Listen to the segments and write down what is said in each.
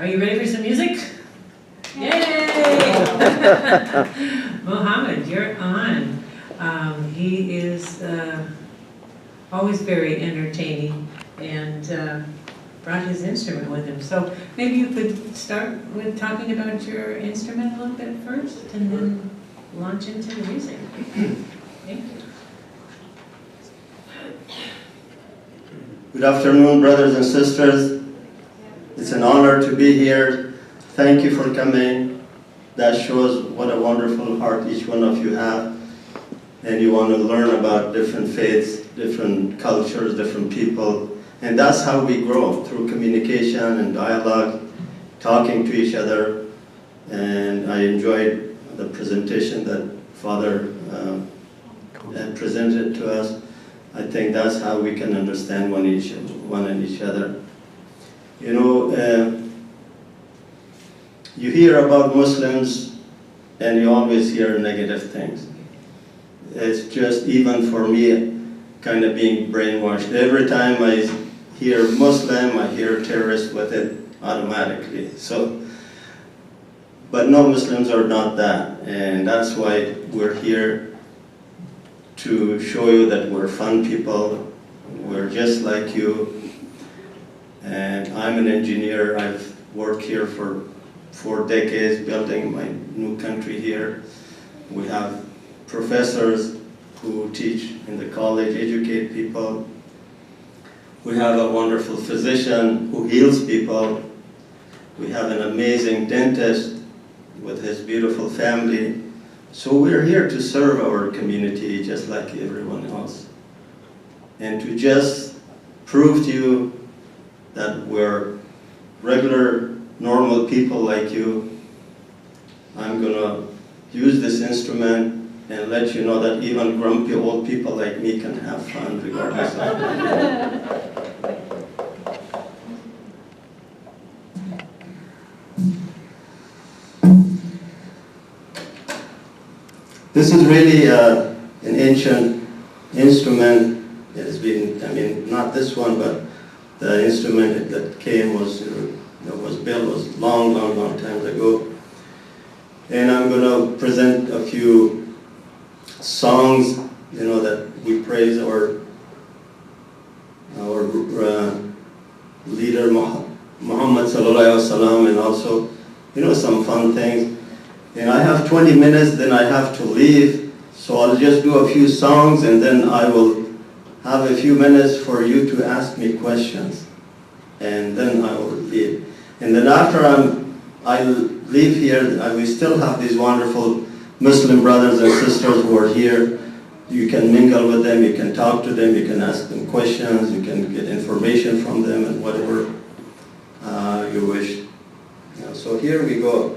Are you ready for some music? Yay! Mohammed, you're on. He is always very entertaining and brought his instrument with him. So maybe you could start with talking about your instrument a little bit first and then launch into the music. Thank you. Good afternoon, brothers and sisters. It's an honor to be here. Thank you for coming. That shows what a wonderful heart each one of you have. And you want to learn about different faiths, different cultures, different people. And that's how we grow, through communication and dialogue, talking to each other. And I enjoyed the presentation that Father presented to us. I think that's how we can understand one and each other. You know, you hear about Muslims and you always hear negative things. It's just, even for me, kind of being brainwashed. Every time I hear Muslim, I hear terrorist with it automatically. So, but no, Muslims are not that. And that's why we're here, to show you that we're fun people. We're just like you. And I'm an engineer. I've worked here for 4 decades building my new country here. We have professors who teach in the college, educate people. We have a wonderful physician who heals people. We have an amazing dentist with his beautiful family. So we're here to serve our community just like everyone else. And to just prove to you that we're regular, normal people like you, I'm gonna use this instrument and let you know that even grumpy old people like me can have fun regardless of This is really an ancient instrument. It has been, I mean, not this one, but the instrument that came was built was long times ago. And I'm going to present a few songs, you know, that we praise our leader Muhammad sallallahu alaihi wasallam, and also, you know, some fun things. And I have 20 minutes, then I have to leave. So I'll just do a few songs and then I will have a few minutes for you to ask me questions. And then I will leave. And then after I leave here, we still have these wonderful Muslim brothers and sisters who are here. You can mingle with them, you can talk to them, you can ask them questions, you can get information from them and whatever you wish. So here we go.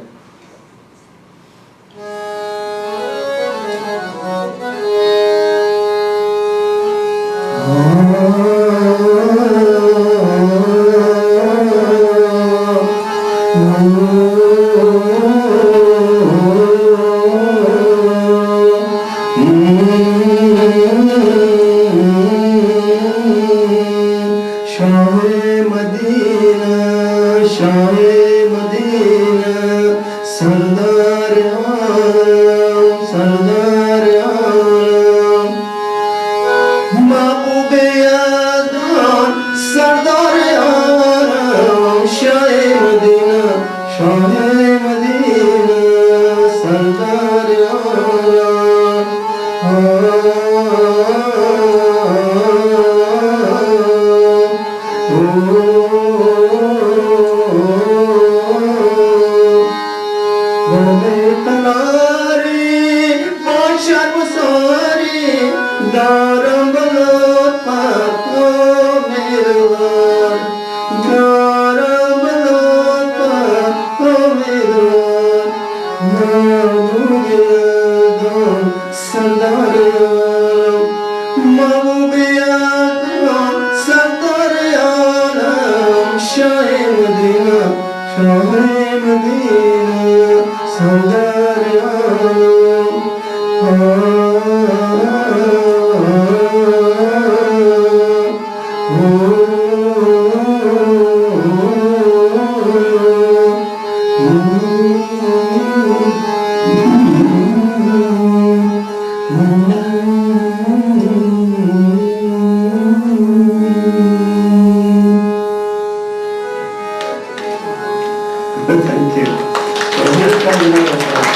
Thank you. So here's another song.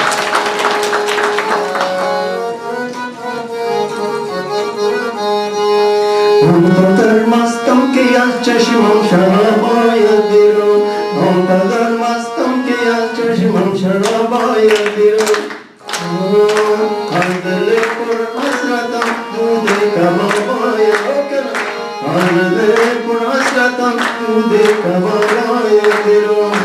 آنقدر مستم که از چشمم شراب‌آید بیرون آنقدر مستم که از چشمم شراب‌آید بیرون از دل پر حسرتم دود کباب‌آید از دل پر حسرتم دود کباب‌آید بیرون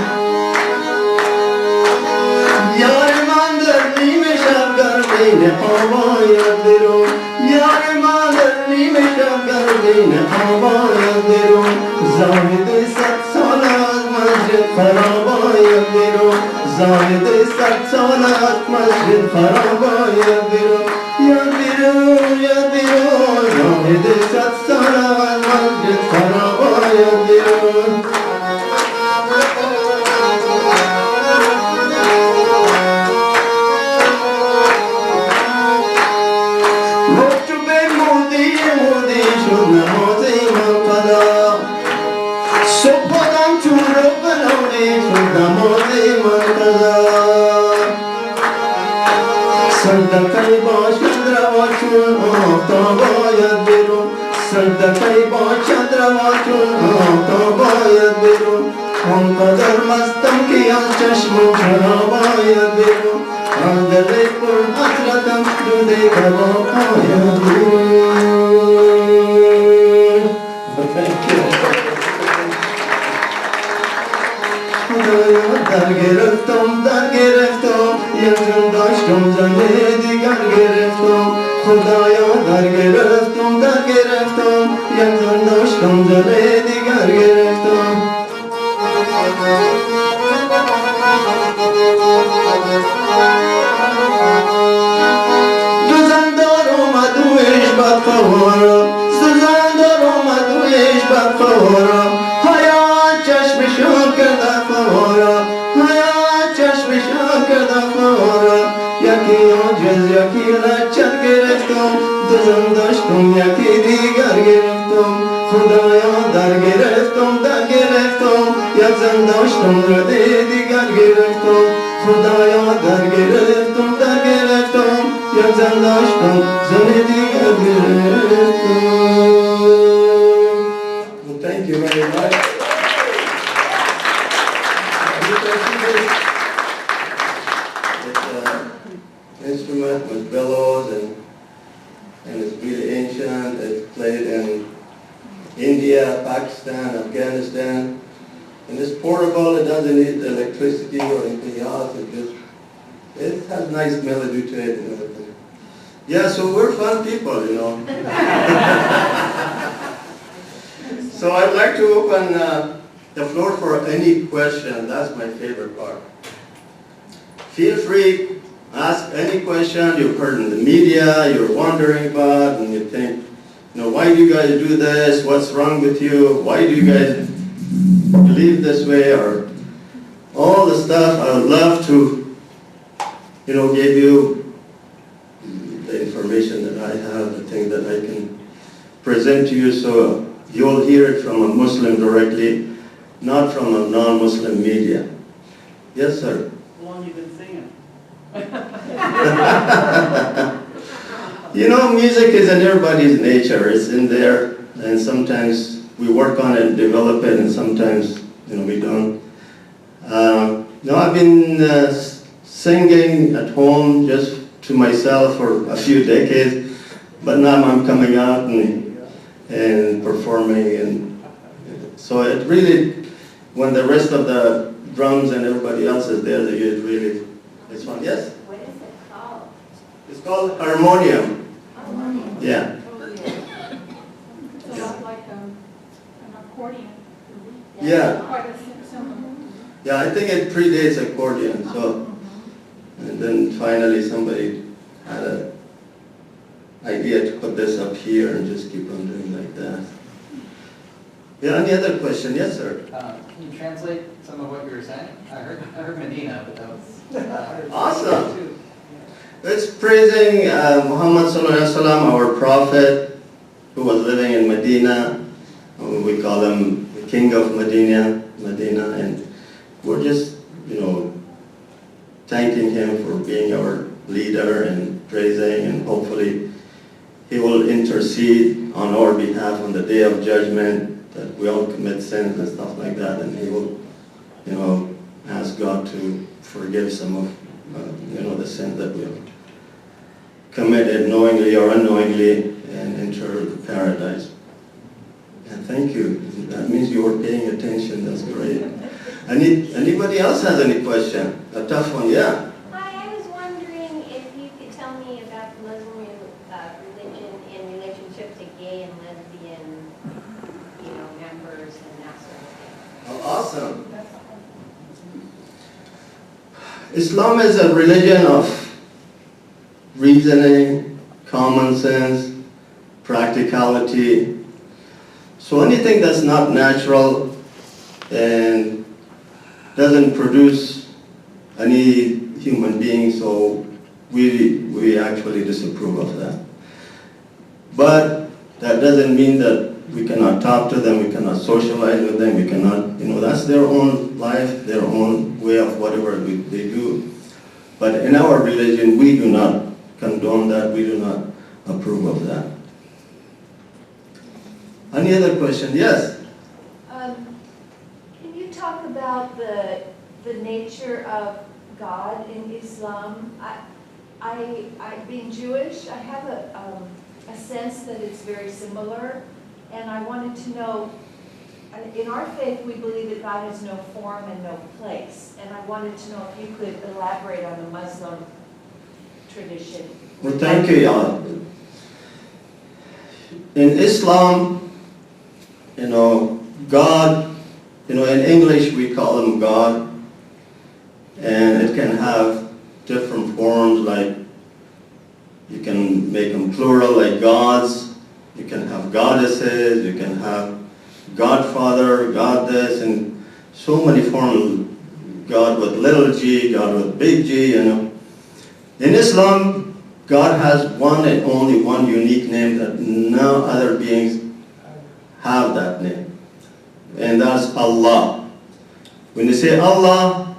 یار من در نیمه شب گردین خواب‌آید بیرون یار من در نیمه شب گردین خواب‌آید بیرون زاهد 100 سال از مسجد خراب‌آید بیرون زاهد 100 سال از مسجد خراب‌آید بیرون یا بیرون یا بیرون زاهد 100 سال از مسجد خراب‌آید بیرون صدقی باشد روا چون آفتاب آید بیرون صدقی باشد روا چون آفتاب آید بیرون آنقدر مستم که از چشمم شراب آید بیرون از دل پر حسرتم دود کباب آید بیرون در گرفتم یک جون داشتم زنده دیگر گرفتم خدایا در گرفتم یک جون داشتم زنده دیگر گرفتم دو زندار اومد و عشبت خوارا زندار اومد و عشبت خوارا حیات چشمشان کرده خوارا حیات چشمشان کرده خوارا یکی عاجز یکی لچت گرفتم دو زن داشتم یکی دیگر گرفتم خدایا در گرفتم یک زن داشتم رده دیگر گرفتم خدایا در گرفتم یک زن داشتم زن دیگر گرفتم. Thank you very much. Instrument with bellows and it's really ancient. It's played in India, Pakistan, Afghanistan. And it's portable, it doesn't need electricity or anything else. It has nice melody to it and everything. Yeah, so we're fun people, you know. So I'd like to open the floor for any question. That's my favorite part. Feel free. Ask any question you've heard in the media, you're wondering about, and you think, why do you guys do this? What's wrong with you? Why do you guys believe this way? Or all the stuff. I would love to, give you the information that I have, the thing that I can present to you so you'll hear it from a Muslim directly, not from a non-Muslim media. Yes, sir? How long have you been singing? Music is in everybody's nature. It's in there, and sometimes we work on it and develop it, and sometimes, we don't. I've been singing at home just to myself for a few decades, but now I'm coming out and performing, and so it really, when the rest of the drums and everybody else is there, it's fun. Yes? What is it called? It's called harmonium. Harmonium. Yeah. So it's like an accordion. Yeah. Quite a similar. Yeah, I think it predates accordion. So, and then finally somebody had an idea to put this up here and just keep on doing like that. Yeah, any other question? Yes, sir. Can you translate some of what you were saying? I heard Medina, but that was Awesome. It's praising Muhammad sallallahu alaihi wasallam, our prophet, who was living in Medina. We call him the king of Medina, and we're just, thanking him for being our leader and praising, and hopefully he will intercede on our behalf on the day of judgment, that we all commit sins and stuff like that, and he will, ask God to forgive some of, the sins that we have committed knowingly or unknowingly, and enter the paradise. And thank you. That means you were paying attention. That's great. Anybody else has any question? A tough one, yeah. Hi, I was wondering if you could tell me about the Muslim religion in relationship to gay and lesbian, members and that sort of thing. Oh, awesome. Islam is a religion of reasoning, common sense, practicality. So anything that's not natural and doesn't produce any human being, so we actually disapprove of that. But that doesn't mean that we cannot talk to them, we cannot socialize with them, we cannot, that's their own life, their own way of whatever they do. But in our religion, we do not condone that, we do not approve of that. Any other question? Yes? Can you talk about the nature of God in Islam? I being Jewish, I have a sense that it's very similar, and I wanted to know, in our faith we believe that God has no form and no place, and I wanted to know if you could elaborate on the Muslim tradition. Well, thank you, Yana. In Islam, God, in English we call him God, and it can have different forms, like you can make them plural, like gods, you can have goddesses, you can have Godfather, God this, and so many forms, God with little g, God with big G, In Islam, God has one and only one unique name that no other beings have that name. And that's Allah. When you say Allah,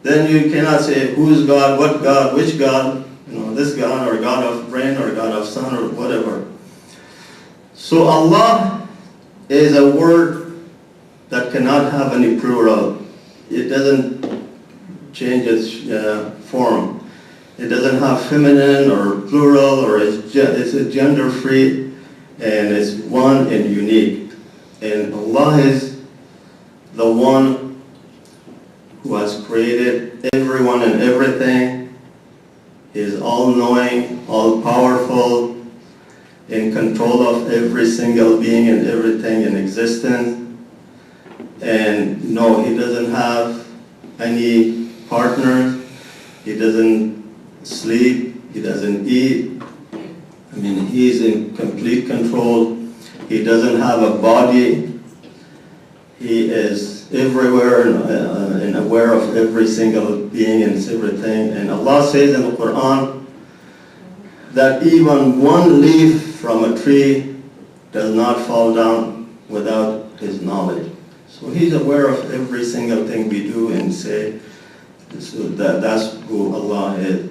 then you cannot say who's God, what God, which God, this God, or God of rain, or God of sun, or whatever. So Allah is a word that cannot have any plural. It doesn't change its form. It doesn't have feminine or plural, or it's a gender-free, and it's one and unique. And Allah is the one who has created everyone and everything. He is all-knowing, all-powerful, in control of every single being and everything in existence. And no, he doesn't have any partners. He doesn't sleep. He doesn't eat. He's in complete control. He doesn't have a body. He is everywhere and aware of every single being and everything. And Allah says in the Quran that even one leaf from a tree does not fall down without His knowledge. So He's aware of every single thing we do and say. So that's who Allah is.